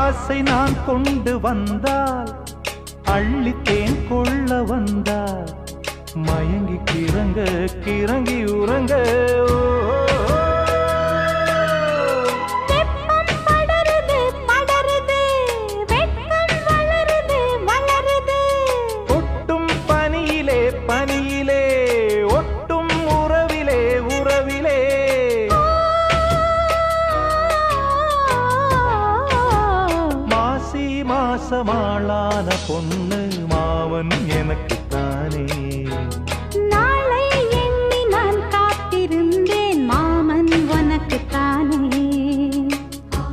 ஆசை நான் கொண்டு வந்தால் அள்ளித்தேன் கொள்ள வந்தால் மயங்கி கிறங்க கிறங்கி உறங்க ஒட்டும் பனியிலே பனியிலே ஒட்டும் உறவிலே உறவிலே மாசி மாசமாளான பொண்ணு மாவன் எனக்கு